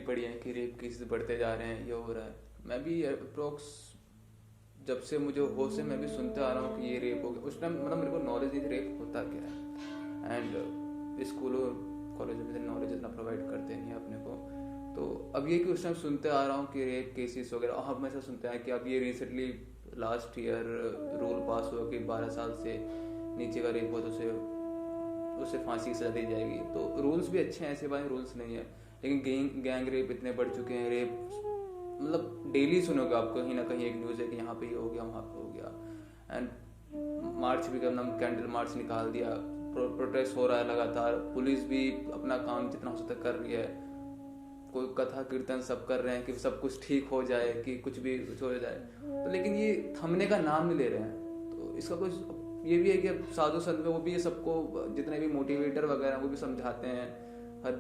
पड़ी हैं कि रेप केसेस बढ़ते जा रहे हैं, ये हो रहा है। मैं भी अप्रोक्स जब से मुझे होश है मैं भी सुनते आ रहा हूँ कि ये रेप हो गया। उस टाइम मतलब मेरे को नॉलेज नहीं थी रेप होता क्या है, एंड स्कूलों कॉलेज में नॉलेज इतना प्रोवाइड करते नहीं है अपने को। तो अब ये कि उस टाइम सुनते आ रहा हूँ कि रेप केसेस वगैरह, हम ऐसा सुनते हैं कि अब ये रिसेंटली लास्ट ईयर रूल पास हुआ कि 12 साल से नीचे का रेप हो तो उसे फांसी की सजा दी जाएगी। तो रूल्स भी अच्छे हैं, ऐसे बात रूल्स नहीं है, लेकिन गैंग रेप इतने बढ़ चुके हैं। रेप मतलब डेली सुनोगे आप, कहीं ना कहीं एक न्यूज़ है कि यहाँ पे ये हो गया, वहाँ पे हो गया। एंड मार्च भी करना, कैंडल मार्च निकाल दिया, प्रोटेस्ट हो रहा है लगातार, पुलिस भी अपना काम जितना हो सकता कर रही है, कोई कथा कीर्तन सब कर रहे हैं कि सब कुछ ठीक हो जाए, कि कुछ भी कुछ हो जाए। तो लेकिन ये थमने का नाम नहीं ले रहे हैं। तो इसका कुछ ये भी है कि साधु संत में वो भी ये सबको, जितने भी मोटिवेटर वगैरह वो भी समझाते हैं,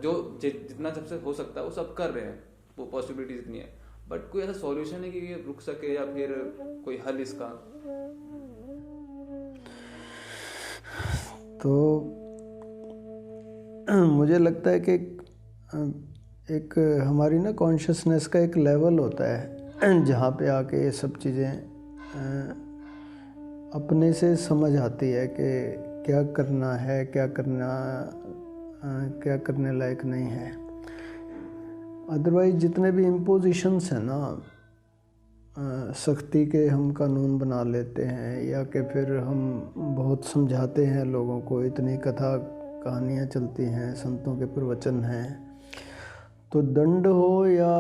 जो जितना सबसे हो सकता है वो सब कर रहे हैं, वो पॉसिबिलिटी जितनी है। बट कोई ऐसा सॉल्यूशन है कि ये रुक सके या फिर कोई हल इसका? तो मुझे लगता है कि एक हमारी ना कॉन्शियसनेस का एक लेवल होता है जहाँ पे आके ये सब चीज़ें अपने से समझ आती है कि क्या करना है, क्या करने लायक नहीं है। अदरवाइज जितने भी इम्पोजिशंस हैं ना, सख्ती के हम कानून बना लेते हैं, या कि फिर हम बहुत समझाते हैं लोगों को, इतनी कथा कहानियाँ चलती हैं, संतों के प्रवचन हैं, तो दंड हो या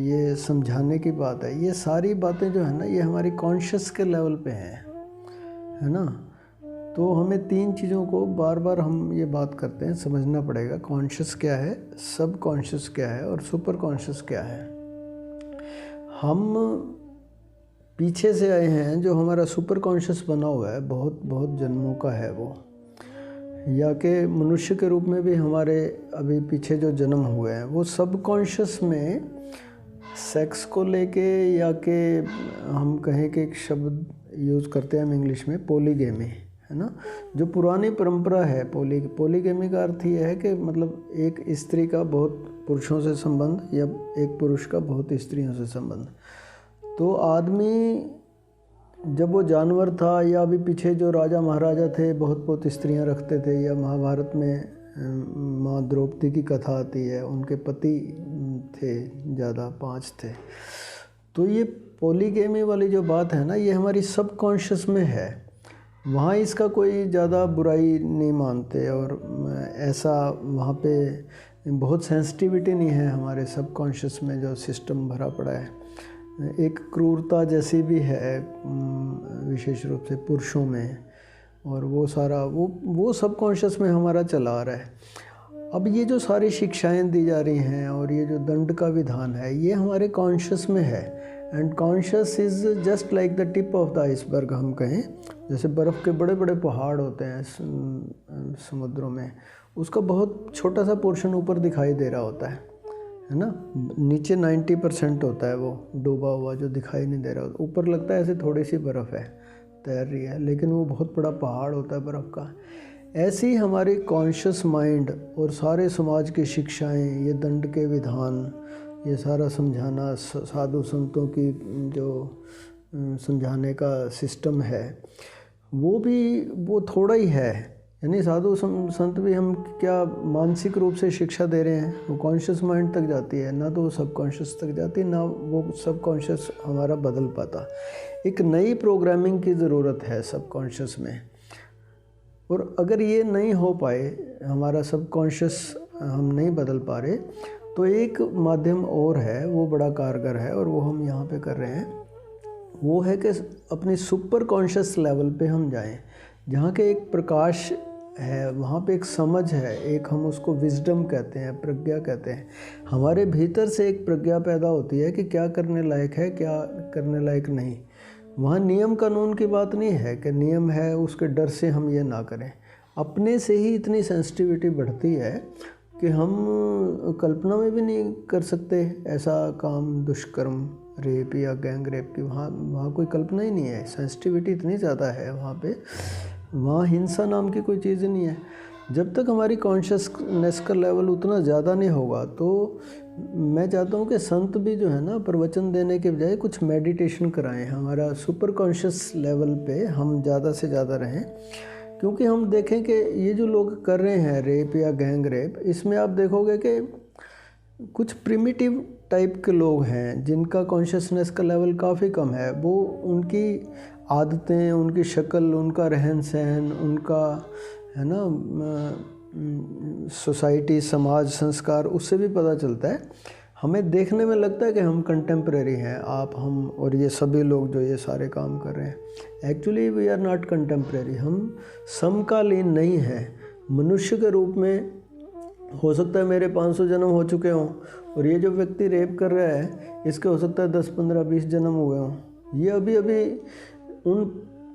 ये समझाने की बात है, ये सारी बातें जो है ना ये हमारी कॉन्शियस के लेवल पे हैं, है ना। तो हमें तीन चीज़ों को बार बार हम ये बात करते हैं समझना पड़ेगा। कॉन्शियस क्या है, सब कॉन्शियस क्या है, और सुपर कॉन्शियस क्या है। हम पीछे से आए हैं, जो हमारा सुपर कॉन्शियस बना हुआ है बहुत बहुत जन्मों का है वो, या कि मनुष्य के रूप में भी हमारे अभी पीछे जो जन्म हुए हैं वो सब कॉन्शियस में सेक्स को लेके, या कि हम कहें कि एक शब्द यूज़ करते हैं हम इंग्लिश में, पोलीगेमी, है ना। जो पुरानी परंपरा है, पोलीगेमी का अर्थ ये है कि मतलब एक स्त्री का बहुत पुरुषों से संबंध, या एक पुरुष का बहुत स्त्रियों से संबंध। तो आदमी जब वो जानवर था, या अभी पीछे जो राजा महाराजा थे बहुत बहुत स्त्रियां रखते थे, या महाभारत में माँ द्रौपदी की कथा आती है, उनके पति थे ज़्यादा, 5 थे। तो ये पॉलीगेमी वाली जो बात है ना, ये हमारी सब कॉन्शियस में है। वहाँ इसका कोई ज़्यादा बुराई नहीं मानते, और ऐसा वहाँ पे बहुत सेंसिटिविटी नहीं है हमारे सब कॉन्शियस में, जो सिस्टम भरा पड़ा है। एक क्रूरता जैसी भी है विशेष रूप से पुरुषों में, और वो सारा वो सब कॉन्शियस में हमारा चला आ रहा है। अब ये जो सारी शिक्षाएं दी जा रही हैं, और ये जो दंड का विधान है, ये हमारे कॉन्शियस में है। And conscious is just like the tip of the iceberg, हम कहें जैसे बर्फ़ के बड़े बड़े पहाड़ होते हैं समुद्रों में, उसका बहुत छोटा सा पोर्शन ऊपर दिखाई दे रहा होता है ना। नीचे 90% होता है वो डूबा हुआ, जो दिखाई नहीं दे रहा होता। ऊपर लगता है ऐसे थोड़ी सी बर्फ़ है तैर रही है, लेकिन वो बहुत बड़ा पहाड़ होता है बर्फ़ का। ऐसे ही हमारे कॉन्शियस माइंड और सारे समाज की शिक्षाएं, ये दंड के विधान, ये सारा समझाना, साधु संतों की जो समझाने का सिस्टम है, वो थोड़ा ही है। यानी साधु संत भी हम क्या मानसिक रूप से शिक्षा दे रहे हैं, वो कॉन्शियस माइंड तक जाती है ना, तो वो सब कॉन्शियस तक जाती है ना, वो सब कॉन्शियस हमारा बदल पाता। एक नई प्रोग्रामिंग की ज़रूरत है सब कॉन्शियस में, और अगर ये नहीं हो पाए, हमारा सब कॉन्शियस हम नहीं बदल पा रहे, तो एक माध्यम और है, वो बड़ा कारगर है, और वो हम यहाँ पे कर रहे हैं। वो है कि अपनी सुपर कॉन्शियस लेवल पे हम जाएं, जहाँ के एक प्रकाश है, वहाँ पे एक समझ है, एक हम उसको विजडम कहते हैं, प्रज्ञा कहते हैं। हमारे भीतर से एक प्रज्ञा पैदा होती है कि क्या करने लायक है, क्या करने लायक नहीं। वहाँ नियम कानून की बात नहीं है कि नियम है उसके डर से हम ये ना करें। अपने से ही इतनी सेंसिटिविटी बढ़ती है कि हम कल्पना में भी नहीं कर सकते ऐसा काम, दुष्कर्म, रेप या गैंग रेप की। वहाँ कोई कल्पना ही नहीं है, सेंसिटिविटी इतनी ज़्यादा है वहाँ पे वहाँ हिंसा नाम की कोई चीज़ ही नहीं है। जब तक हमारी कॉन्शियसनेस का लेवल उतना ज़्यादा नहीं होगा, तो मैं चाहता हूँ कि संत भी जो है ना, प्रवचन देने के बजाय कुछ मेडिटेशन कराएं, हमारा सुपर कॉन्शियस लेवल पे हम ज़्यादा से ज़्यादा रहें। क्योंकि हम देखें कि ये जो लोग कर रहे हैं रेप या गैंग रेप, इसमें आप देखोगे कि कुछ प्रिमिटिव टाइप के लोग हैं जिनका कॉन्शियसनेस का लेवल काफ़ी कम है। वो उनकी आदतें, उनकी शक्ल, उनका रहन सहन, उनका है ना सोसाइटी, समाज, संस्कार, उससे भी पता चलता है। हमें देखने में लगता है कि हम कंटेम्प्रेरी हैं, आप, हम और ये सभी लोग जो ये सारे काम कर रहे हैं। Actually we are not contemporary, हम समकालीन नहीं हैं। मनुष्य के रूप में हो सकता है मेरे 500 जन्म हो चुके हों, और ये जो व्यक्ति रेप कर रहा है इसके हो सकता है 10, 15, 20 जन्म हुए हों। ये अभी अभी उन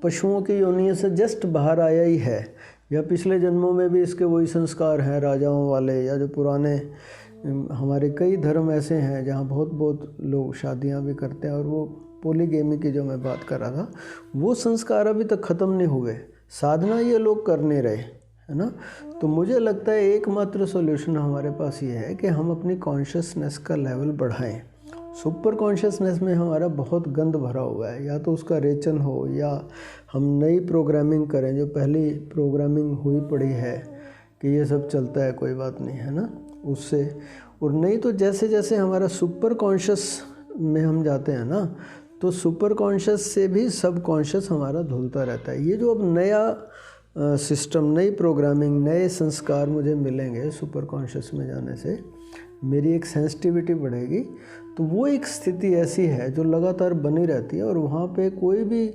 पशुओं की योनियों से जस्ट बाहर आया ही है, या पिछले जन्मों में भी इसके वही संस्कार हैं राजाओं वाले, या जो पुराने हमारे कई धर्म ऐसे हैं जहाँ बहुत बहुत लोग शादियाँ भी करते हैं, और वो पोलीगेमी की जो मैं बात कर रहा था, वो संस्कार अभी तक ख़त्म नहीं हुए। साधना ये लोग कर नहीं रहे, है ना। तो मुझे लगता है एकमात्र सॉल्यूशन हमारे पास ये है कि हम अपनी कॉन्शियसनेस का लेवल बढ़ाएं। सुपर कॉन्शियसनेस में हमारा बहुत गंद भरा हुआ है, या तो उसका रेचन हो, या हम नई प्रोग्रामिंग करें, जो पहली प्रोग्रामिंग हुई पड़ी है कि ये सब चलता है, कोई बात नहीं, है ना, उससे। और नहीं तो जैसे जैसे हमारा सुपर कॉन्शियस में हम जाते हैं ना, तो सुपर कॉन्शियस से भी सब कॉन्शियस हमारा धुलता रहता है। ये जो अब नया सिस्टम, नई प्रोग्रामिंग, नए संस्कार मुझे मिलेंगे सुपर कॉन्शियस में जाने से, मेरी एक सेंसिटिविटी बढ़ेगी। तो वो एक स्थिति ऐसी है जो लगातार बनी रहती है, और वहाँ पे कोई भी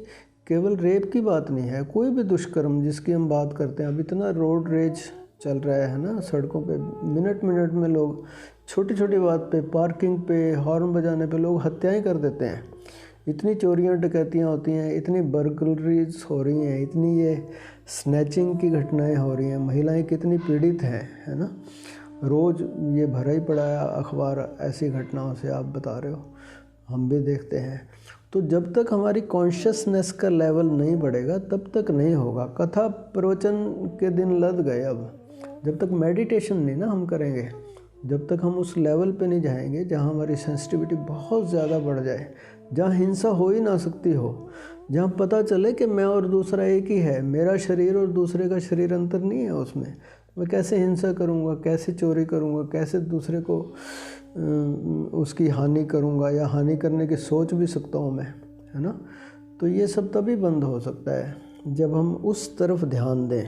केवल रेप की बात नहीं है, कोई भी दुष्कर्म जिसकी हम बात करते हैं। अब इतना रोड रेज चल रहा है ना सड़कों पे, मिनट मिनट में लोग छोटी छोटी बात पे, पार्किंग पे, हॉर्न बजाने पे लोग हत्याएं कर देते हैं। इतनी चोरियां डकैतियां होती हैं, इतनी बर्गलरीज हो रही हैं, इतनी ये स्नैचिंग की घटनाएं हो रही हैं, महिलाएं कितनी पीड़ित हैं, है ना। रोज़ ये भरा ही पड़ा है अखबार ऐसी घटनाओं से, आप बता रहे हो, हम भी देखते हैं। तो जब तक हमारी कॉन्शियसनेस का लेवल नहीं बढ़ेगा तब तक नहीं होगा। कथा प्रवचन के दिन लद गए। अब जब तक मेडिटेशन नहीं ना हम करेंगे, जब तक हम उस लेवल पे नहीं जाएंगे जहाँ हमारी सेंसिटिविटी बहुत ज़्यादा बढ़ जाए, जहाँ हिंसा हो ही ना सकती हो, जहाँ पता चले कि मैं और दूसरा एक ही है, मेरा शरीर और दूसरे का शरीर अंतर नहीं है उसमें, मैं कैसे हिंसा करूँगा, कैसे चोरी करूँगा, कैसे दूसरे को उसकी हानि करूँगा, या हानि करने की सोच भी सकता हूँ मैं, है ना। तो ये सब तभी बंद हो सकता है जब हम उस तरफ ध्यान दें।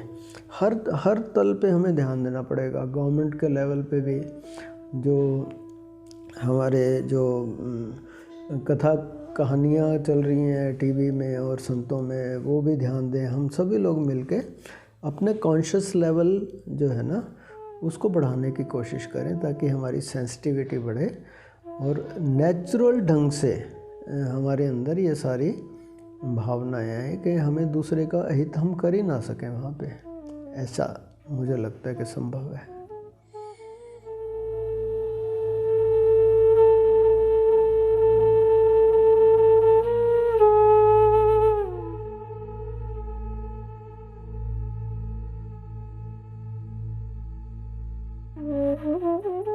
हर तल पे हमें ध्यान देना पड़ेगा, गवर्नमेंट के लेवल पे भी, जो हमारे जो कथा कहानियाँ चल रही हैं टीवी में और संतों में, वो भी ध्यान दें। हम सभी लोग मिलके अपने कॉन्शियस लेवल जो है ना उसको बढ़ाने की कोशिश करें, ताकि हमारी सेंसिटिविटी बढ़े और नेचुरल ढंग से हमारे अंदर ये सारी भावनाएं आए कि हमें दूसरे का अहित हम कर ही ना सकें वहाँ पे। ऐसा मुझे लगता है कि संभव है। Mm-hmm.